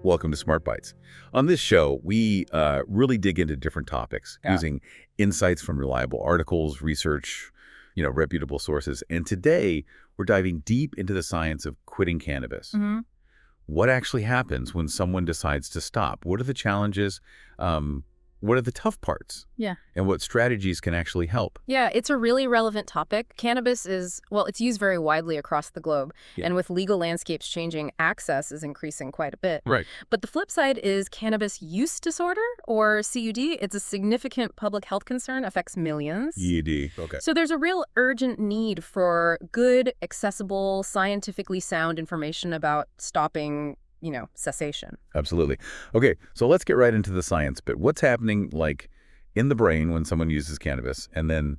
Welcome to Smart Bites. On this show, we really dig into different topics using insights from reliable articles, research, reputable sources. And today, we're diving deep into the science of quitting cannabis. What actually happens when someone decides to stop? What are the challenges? What are the tough parts? And what strategies can actually help? Yeah, it's a really relevant topic. Cannabis is, well, it's used very widely across the globe. And with legal landscapes changing, access is increasing quite a bit. Right. But the flip side is cannabis use disorder, or CUD. It's a significant public health concern, affects millions. ED. Okay. So there's a real urgent need for good, accessible, scientifically sound information about stopping cessation. Absolutely. Okay, so let's get right into the science bit. What's happening, in the brain when someone uses cannabis? And then,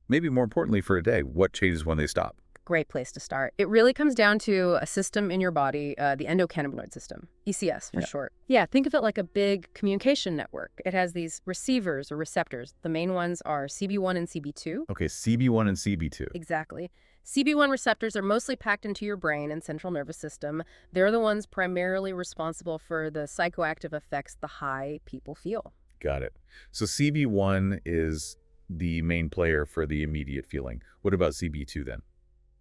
maybe more importantly for a day, what changes when they stop? Great place to start. It really comes down to a system in your body, the endocannabinoid system, ECS for short. Yeah, think of it like a big communication network. It has these receivers or receptors. The main ones are CB1 and CB2. Okay, CB1 and CB2. Exactly. CB1 receptors are mostly packed into your brain and central nervous system. They're the ones primarily responsible for the psychoactive effects the high people feel. Got it. So CB1 is the main player for the immediate feeling. What about CB2 then?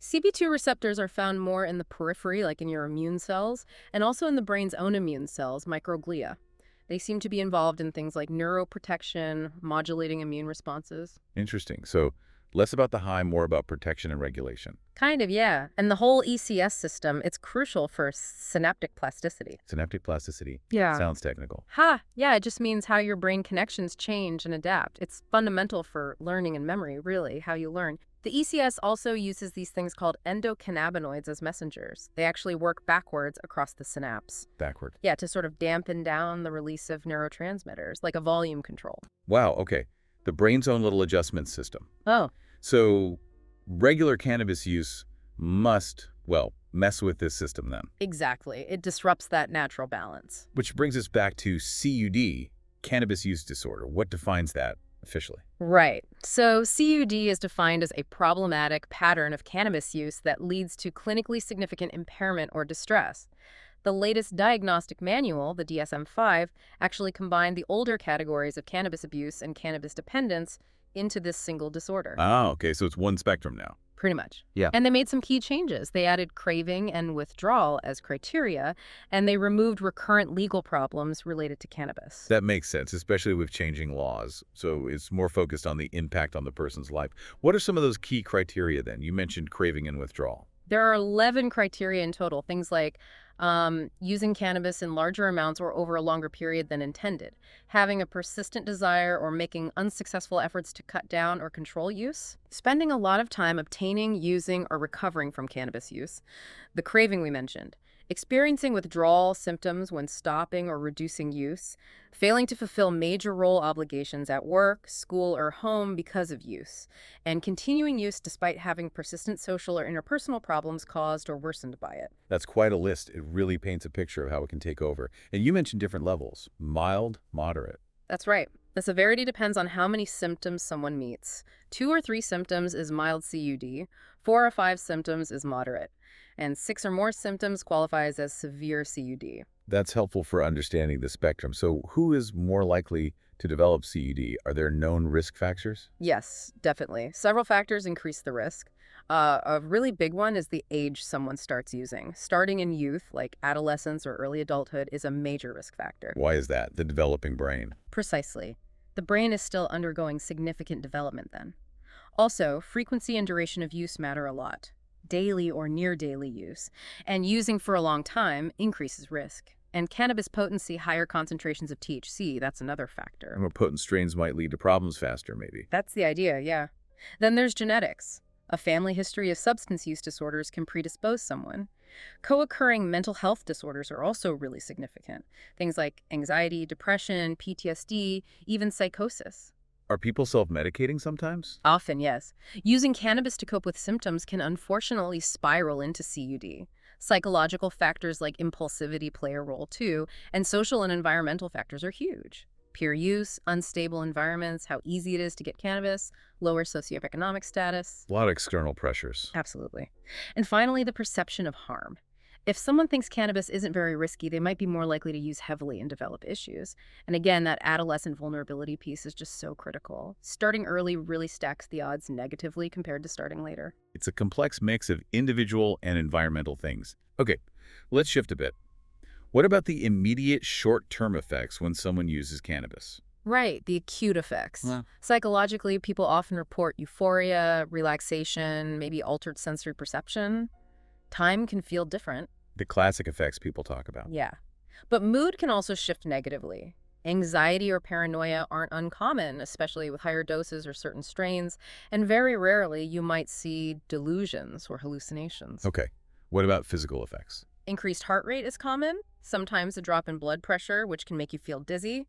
CB2 receptors are found more in the periphery, like in your immune cells, and also in the brain's own immune cells, microglia. They seem to be involved in things like neuroprotection, modulating immune responses. Interesting. So less about the high, more about protection and regulation. Kind of, yeah. And the whole ECS system, it's crucial for synaptic plasticity. Synaptic plasticity. Yeah. Sounds technical. Yeah, it just means how your brain connections change and adapt. It's fundamental for learning and memory, really, how you learn. The ECS also uses these things called endocannabinoids as messengers. They actually work backwards across the synapse. Backward. Yeah, to sort of dampen down the release of neurotransmitters, like a volume control. Wow, okay. The brain's own little adjustment system. Oh. So regular cannabis use must, mess with this system then. Exactly. It disrupts that natural balance. Which brings us back to CUD, Cannabis Use Disorder. What defines that officially? Right. So CUD is defined as a problematic pattern of cannabis use that leads to clinically significant impairment or distress. The latest diagnostic manual, the DSM-5, actually combined the older categories of cannabis abuse and cannabis dependence into this single disorder. Oh, okay. So it's one spectrum now. Pretty much. Yeah. And they made some key changes. They added craving and withdrawal as criteria, and they removed recurrent legal problems related to cannabis. That makes sense, especially with changing laws. So it's more focused on the impact on the person's life. What are some of those key criteria then? You mentioned craving and withdrawal. There are 11 criteria in total, things like using cannabis in larger amounts or over a longer period than intended, having a persistent desire or making unsuccessful efforts to cut down or control use, spending a lot of time obtaining, using, or recovering from cannabis use, the craving we mentioned, experiencing withdrawal symptoms when stopping or reducing use, failing to fulfill major role obligations at work, school, or home because of use, and continuing use despite having persistent social or interpersonal problems caused or worsened by it. That's quite a list. It really paints a picture of how it can take over. And you mentioned different levels, mild, moderate. That's right. The severity depends on how many symptoms someone meets. 2 or 3 symptoms is mild CUD, 4 or 5 symptoms is moderate, and 6 or more symptoms qualifies as severe CUD. That's helpful for understanding the spectrum. So who is more likely to develop CUD? Are there known risk factors? Yes, definitely. Several factors increase the risk. A really big one is the age someone starts using. Starting in youth, like adolescence or early adulthood, is a major risk factor. Why is that? The developing brain. Precisely. The brain is still undergoing significant development then. Also, frequency and duration of use matter a lot. Daily or near daily use, and using for a long time increases risk. And cannabis potency, higher concentrations of THC, that's another factor. More potent strains might lead to problems faster, maybe. That's the idea, yeah. Then there's genetics. A family history of substance use disorders can predispose someone. Co-occurring mental health disorders are also really significant. Things like anxiety, depression, PTSD, even psychosis. Are people self-medicating sometimes? Often, yes. Using cannabis to cope with symptoms can unfortunately spiral into CUD. Psychological factors like impulsivity play a role too, and social and environmental factors are huge. Peer use, unstable environments, how easy it is to get cannabis, lower socioeconomic status. A lot of external pressures. Absolutely. And finally, the perception of harm. If someone thinks cannabis isn't very risky, they might be more likely to use heavily and develop issues. And again, that adolescent vulnerability piece is just so critical. Starting early really stacks the odds negatively compared to starting later. It's a complex mix of individual and environmental things. Okay, let's shift a bit. What about the immediate short-term effects when someone uses cannabis? Right, the acute effects. Well, Psychologically, people often report euphoria, relaxation, maybe altered sensory perception. Time can feel different. the classic effects people talk about. Yeah. But mood can also shift negatively. Anxiety or paranoia aren't uncommon, especially with higher doses or certain strains, and very rarely you might see delusions or hallucinations. Okay, what about physical effects? Increased heart rate is common, sometimes a drop in blood pressure, which can make you feel dizzy,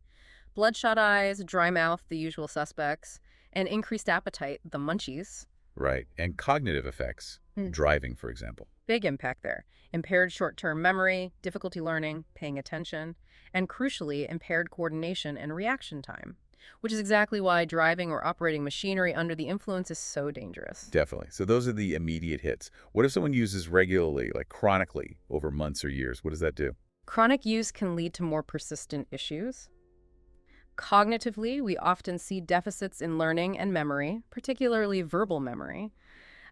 bloodshot eyes, dry mouth, the usual suspects, and increased appetite, the munchies. Right, and cognitive effects, driving, for example. Big impact there. Impaired short-term memory, difficulty learning, paying attention, and crucially, impaired coordination and reaction time, which is exactly why driving or operating machinery under the influence is so dangerous. Definitely. So those are the immediate hits. What if someone uses regularly, like chronically, over months or years? What does that do? Chronic use can lead to more persistent issues. Cognitively, we often see deficits in learning and memory, particularly verbal memory.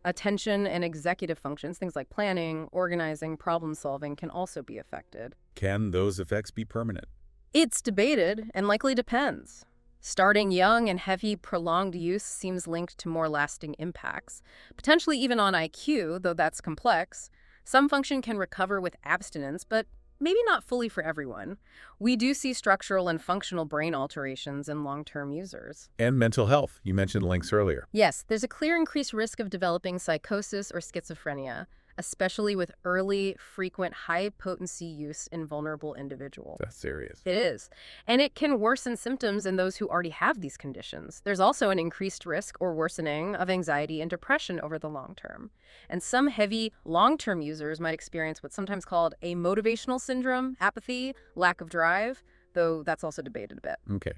Attention and executive functions, things like planning, organizing, problem solving, can also be affected. Can those effects be permanent? It's debated and likely depends. Starting young and heavy, prolonged use seems linked to more lasting impacts, potentially even on IQ, though that's complex. Some function can recover with abstinence, but maybe not fully for everyone. We do see structural and functional brain alterations in long-term users. And mental health. You mentioned links earlier. Yes, there's a clear increased risk of developing psychosis or schizophrenia, especially with early, frequent, high-potency use in vulnerable individuals. That's serious. It is. And it can worsen symptoms in those who already have these conditions. There's also an increased risk or worsening of anxiety and depression over the long term. And some heavy, long-term users might experience what's sometimes called a motivational syndrome, apathy, lack of drive, though that's also debated a bit. Okay.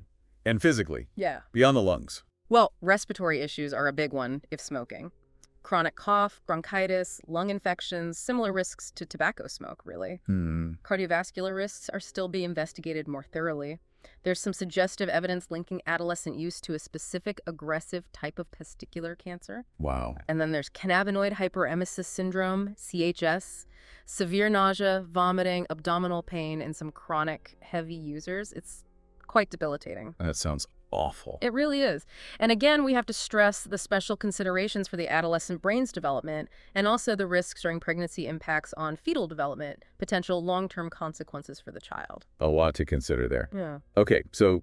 And physically, Yeah. beyond the lungs. Well, respiratory issues are a big one if smoking. Chronic cough, bronchitis, lung infections, similar risks to tobacco smoke, really. Cardiovascular risks are still being investigated more thoroughly. There's some suggestive evidence linking adolescent use to a specific aggressive type of testicular cancer. Wow. And then there's cannabinoid hyperemesis syndrome, CHS, severe nausea, vomiting, abdominal pain, and some chronic heavy users. It's quite debilitating. That sounds awful. It really is. And again, we have to stress the special considerations for the adolescent brain's development and also the risks during pregnancy impacts on fetal development, potential long-term consequences for the child. A lot to consider there. Yeah. Okay, so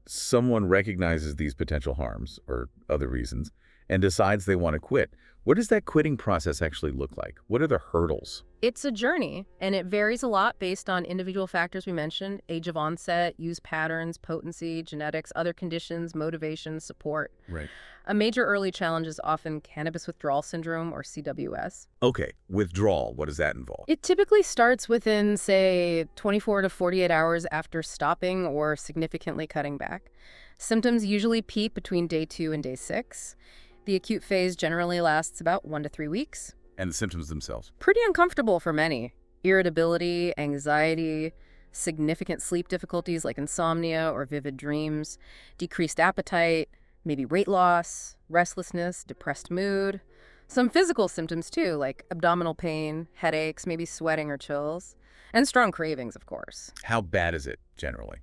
someone recognizes these potential harms or other reasons and decides they want to quit. What does that quitting process actually look like? What are the hurdles? It's a journey, and it varies a lot based on individual factors we mentioned: age of onset, use patterns, potency, genetics, other conditions, motivation, support. Right. A major early challenge is often cannabis withdrawal syndrome, or CWS. Okay, withdrawal, what does that involve? It typically starts within, say, 24 to 48 hours after stopping or significantly cutting back. Symptoms usually peak between day 2 and day 6. The acute phase generally lasts about 1 to 3 weeks. And the symptoms themselves? Pretty uncomfortable for many. Irritability, anxiety, significant sleep difficulties like insomnia or vivid dreams, decreased appetite, maybe weight loss, restlessness, depressed mood. Some physical symptoms too, like abdominal pain, headaches, maybe sweating or chills, and strong cravings, of course. How bad is it, generally,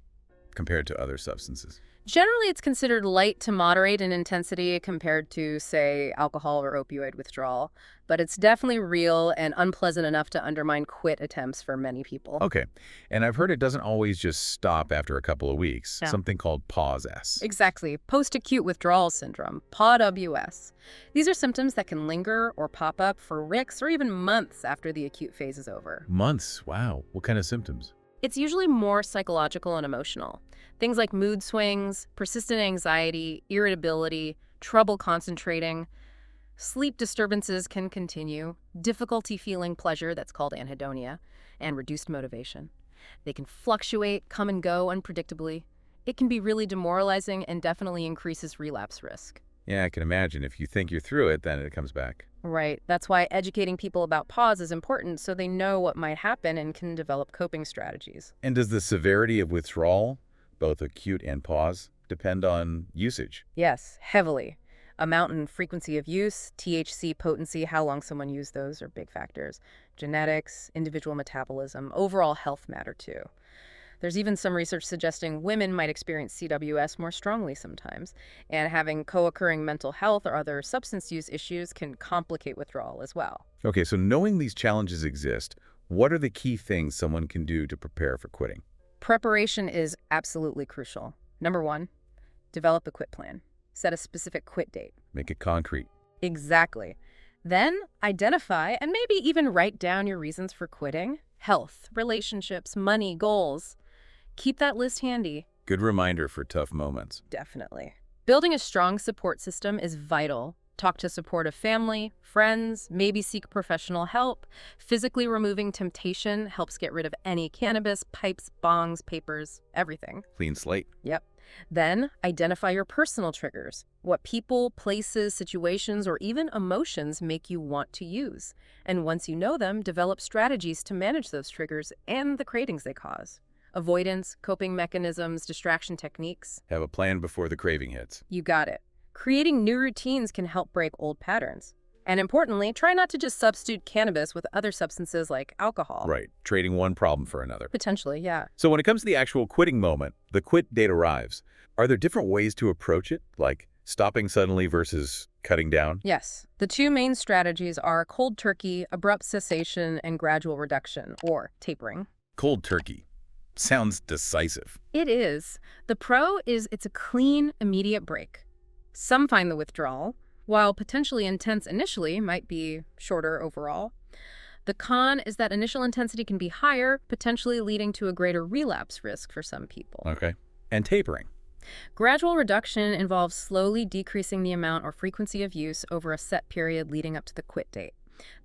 compared to other substances? Generally, it's considered light to moderate in intensity compared to, say, alcohol or opioid withdrawal, but it's definitely real and unpleasant enough to undermine quit attempts for many people. Okay, and I've heard it doesn't always just stop after a couple of weeks, Yeah. something called PAWS. Exactly. Post-acute withdrawal syndrome, PAWS. These are symptoms that can linger or pop up for weeks or even months after the acute phase is over. Months? Wow. What kind of symptoms? It's usually more psychological and emotional. Things like mood swings, persistent anxiety, irritability, trouble concentrating. Sleep disturbances can continue, difficulty feeling pleasure, that's called anhedonia, and reduced motivation. They can fluctuate, come and go unpredictably. It can be really demoralizing and definitely increases relapse risk. Yeah, I can imagine. If you think you're through it, then it comes back. Right. That's why educating people about pause is important so they know what might happen and can develop coping strategies. And does the severity of withdrawal, both acute and pause, depend on usage? Yes, heavily. Amount and frequency of use, THC potency, how long someone used those are big factors. Genetics, individual metabolism, overall health matter too. There's even some research suggesting women might experience CWS more strongly sometimes, and having co-occurring mental health or other substance use issues can complicate withdrawal as well. Okay, so knowing these challenges exist, what are the key things someone can do to prepare for quitting? Preparation is absolutely crucial. Number one, develop a quit plan. Set a specific quit date. Make it concrete. Exactly. Then identify and maybe even write down your reasons for quitting. Health, relationships, money, goals. Keep that list handy. Good reminder for tough moments. Definitely. Building a strong support system is vital. Talk to supportive family, friends, maybe seek professional help. Physically removing temptation helps get rid of any cannabis, pipes, bongs, papers, everything. Clean slate. Yep. Then identify your personal triggers. What people, places, situations, or even emotions make you want to use. And once you know them, develop strategies to manage those triggers and the cravings they cause. Avoidance, coping mechanisms, distraction techniques. Have a plan before the craving hits. You got it. Creating new routines can help break old patterns. And importantly, try not to just substitute cannabis with other substances like alcohol. Right. Trading one problem for another. Potentially, yeah. So when it comes to the actual quitting moment, the quit date arrives. Are there different ways to approach it, like stopping suddenly versus cutting down? Yes. The two main strategies are cold turkey, abrupt cessation, and gradual reduction, or tapering. Cold turkey. Sounds decisive. It is. The pro is it's a clean, immediate break. Some find the withdrawal, while potentially intense initially, might be shorter overall. The con is that initial intensity can be higher, potentially leading to a greater relapse risk for some people. Okay. And tapering. Gradual reduction involves slowly decreasing the amount or frequency of use over a set period leading up to the quit date.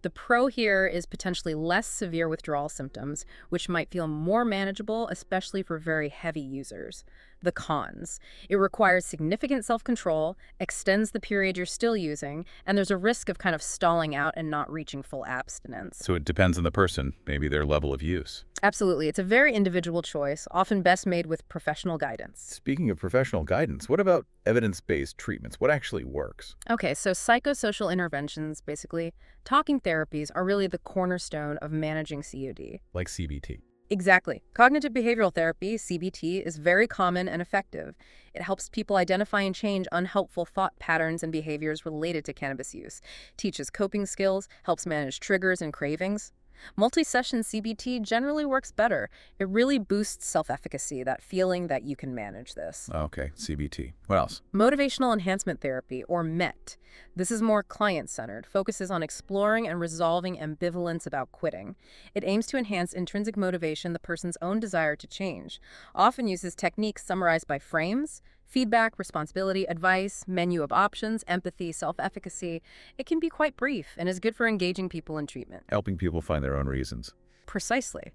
The pro here is potentially less severe withdrawal symptoms, which might feel more manageable, especially for very heavy users. The cons. It requires significant self-control, extends the period you're still using, and there's a risk of kind of stalling out and not reaching full abstinence. So it depends on the person, maybe their level of use. Absolutely. It's a very individual choice, often best made with professional guidance. Speaking of professional guidance, what about evidence-based treatments? What actually works? Okay, so psychosocial interventions, basically, talking therapies are really the cornerstone of managing COD. Like CBT. Exactly. Cognitive behavioral therapy, CBT, is very common and effective. It helps people identify and change unhelpful thought patterns and behaviors related to cannabis use, teaches coping skills, helps manage triggers and cravings. Multi-session CBT generally works better. It really boosts self-efficacy, that feeling that you can manage this. Okay, CBT. What else? Motivational Enhancement Therapy, or MET. This is more client-centered, focuses on exploring and resolving ambivalence about quitting. It aims to enhance intrinsic motivation, the person's own desire to change. Often uses techniques summarized by frames, feedback, responsibility, advice, menu of options, empathy, self-efficacy. It can be quite brief and is good for engaging people in treatment. Helping people find their own reasons. Precisely.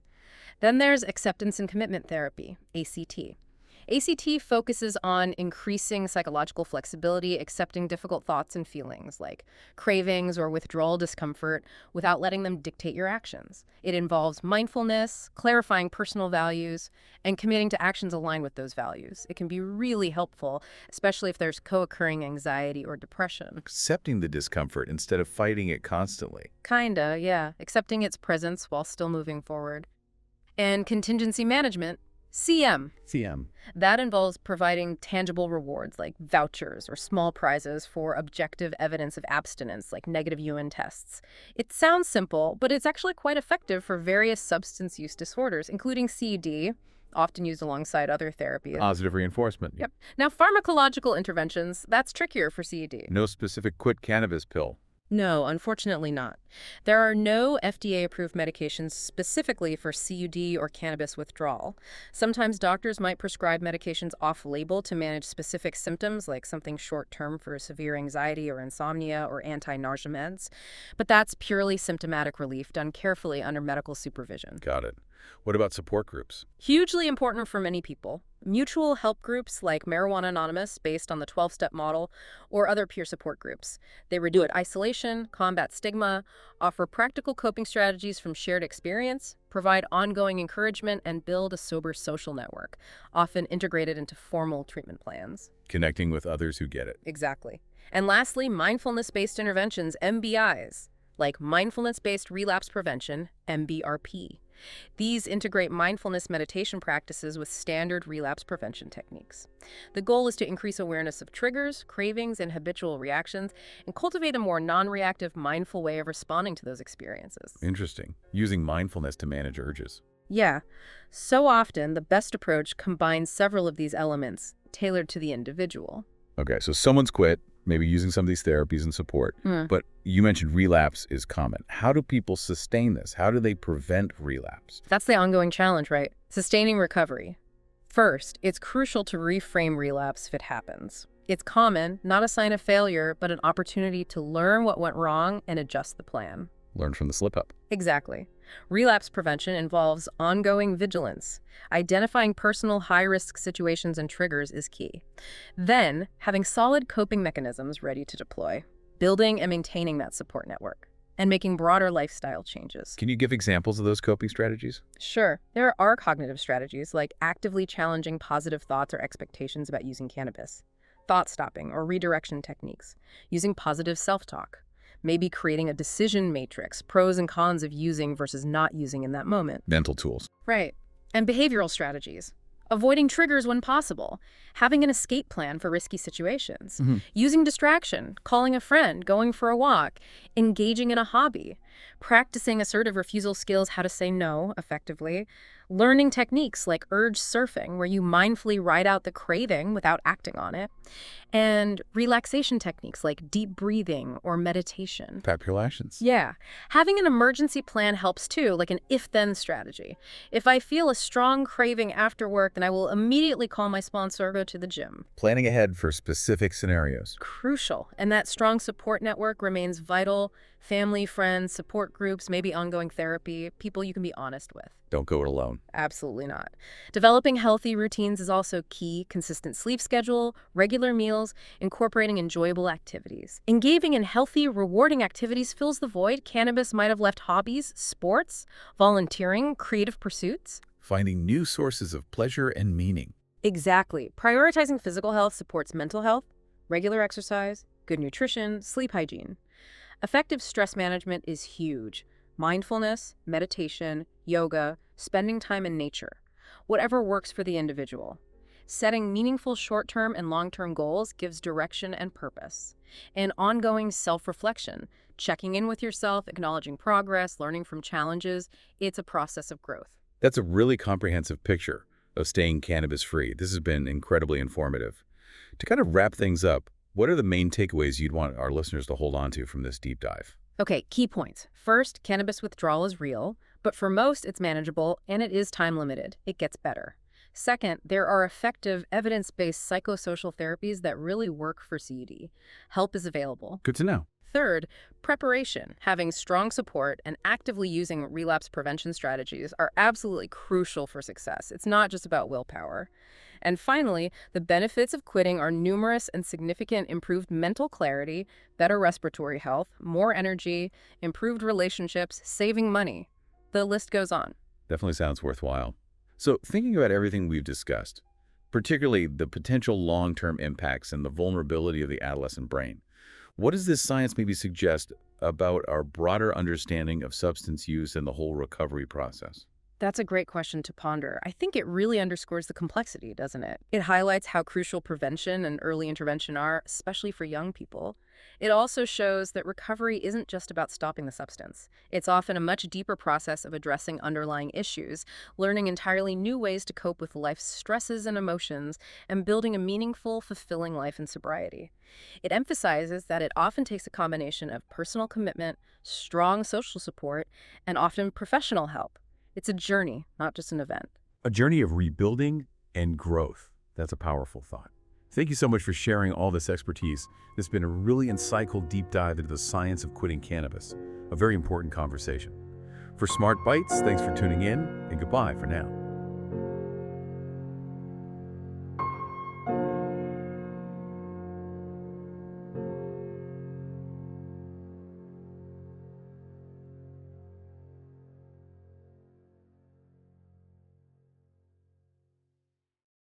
Then there's Acceptance and Commitment Therapy, ACT. ACT focuses on increasing psychological flexibility, accepting difficult thoughts and feelings like cravings or withdrawal discomfort without letting them dictate your actions. It involves mindfulness, clarifying personal values, and committing to actions aligned with those values. It can be really helpful, especially if there's co-occurring anxiety or depression. Accepting the discomfort instead of fighting it constantly. Kinda, yeah. Accepting its presence while still moving forward. And contingency management, CM. That involves providing tangible rewards like vouchers or small prizes for objective evidence of abstinence like negative urine tests. It sounds simple, but it's actually quite effective for various substance use disorders, including CED, often used alongside other therapies. Positive reinforcement. Yep. Now, pharmacological interventions, that's trickier for CED. No specific quit cannabis pill. No, unfortunately not. There are no FDA-approved medications specifically for CUD or cannabis withdrawal. Sometimes doctors might prescribe medications off-label to manage specific symptoms, like something short-term for severe anxiety or insomnia or anti-nausea meds. But that's purely symptomatic relief done carefully under medical supervision. Got it. What about support groups? Hugely important for many people. Mutual help groups like Marijuana Anonymous, based on the 12-step model, or other peer support groups. They reduce isolation, combat stigma, offer practical coping strategies from shared experience, provide ongoing encouragement, and build a sober social network, often integrated into formal treatment plans. Connecting with others who get it. Exactly. And lastly, mindfulness-based interventions, MBIs, like mindfulness-based relapse prevention, MBRP. These integrate mindfulness meditation practices with standard relapse prevention techniques. The goal is to increase awareness of triggers, cravings, and habitual reactions, and cultivate a more non-reactive, mindful way of responding to those experiences. Interesting. Using mindfulness to manage urges. Yeah. So often, the best approach combines several of these elements, tailored to the individual. Okay, so someone's quit, maybe using some of these therapies and support, but you mentioned relapse is common. How do people sustain this? How do they prevent relapse? That's the ongoing challenge, right? Sustaining recovery. First, it's crucial to reframe relapse if it happens. It's common, not a sign of failure, but an opportunity to learn what went wrong and adjust the plan. Learn from the slip-up. Exactly. Relapse prevention involves ongoing vigilance. Identifying personal high-risk situations and triggers is key. Then, having solid coping mechanisms ready to deploy. Building and maintaining that support network. And making broader lifestyle changes. Can you give examples of those coping strategies? Sure. There are cognitive strategies like actively challenging positive thoughts or expectations about using cannabis, thought stopping or redirection techniques, using positive self-talk, maybe creating a decision matrix, pros and cons of using versus not using in that moment. Mental tools. Right. And behavioral strategies. Avoiding triggers when possible, having an escape plan for risky situations, using distraction, calling a friend, going for a walk, engaging in a hobby, practicing assertive refusal skills, how to say no effectively, learning techniques like urge surfing, where you mindfully ride out the craving without acting on it, and relaxation techniques like deep breathing or meditation. Practical actions. Yeah. Having an emergency plan helps too, like an if-then strategy. If I feel a strong craving after work, then I will immediately call my sponsor or go to the gym. Planning ahead for specific scenarios. Crucial. And that strong support network remains vital. Family, friends, support groups, maybe ongoing therapy, people you can be honest with. Don't go it alone. Absolutely not. Developing healthy routines is also key. Consistent sleep schedule, regular meals, incorporating enjoyable activities. Engaging in healthy, rewarding activities fills the void cannabis might have left hobbies, sports, volunteering, creative pursuits. Finding new sources of pleasure and meaning. Exactly. Prioritizing physical health supports mental health, regular exercise, good nutrition, sleep hygiene. Effective stress management is huge. Mindfulness, meditation, yoga, spending time in nature. Whatever works for the individual. Setting meaningful short-term and long-term goals gives direction and purpose. And ongoing self-reflection, checking in with yourself, acknowledging progress, learning from challenges, it's a process of growth. That's a really comprehensive picture of staying cannabis-free. This has been incredibly informative. To kind of wrap things up, what are the main takeaways you'd want our listeners to hold on to from this deep dive? Okay, key points. First, cannabis withdrawal is real, but for most it's manageable and it is time-limited. It gets better. Second, there are effective evidence-based psychosocial therapies that really work for CUD. Help is available. Good to know. Third, preparation. Having strong support and actively using relapse prevention strategies are absolutely crucial for success. It's not just about willpower. And finally, the benefits of quitting are numerous and significant: improved mental clarity, better respiratory health, more energy, improved relationships, saving money. The list goes on. Definitely sounds worthwhile. So thinking about everything we've discussed, particularly the potential long-term impacts and the vulnerability of the adolescent brain, what does this science maybe suggest about our broader understanding of substance use and the whole recovery process? That's a great question to ponder. I think it really underscores the complexity, doesn't it? It highlights how crucial prevention and early intervention are, especially for young people. It also shows that recovery isn't just about stopping the substance. It's often a much deeper process of addressing underlying issues, learning entirely new ways to cope with life's stresses and emotions, and building a meaningful, fulfilling life in sobriety. It emphasizes that it often takes a combination of personal commitment, strong social support, and often professional help. It's a journey, not just an event. A journey of rebuilding and growth. That's a powerful thought. Thank you so much for sharing all this expertise. This has been a really insightful deep dive into the science of quitting cannabis, a very important conversation. For Smart Bites, thanks for tuning in, and goodbye for now.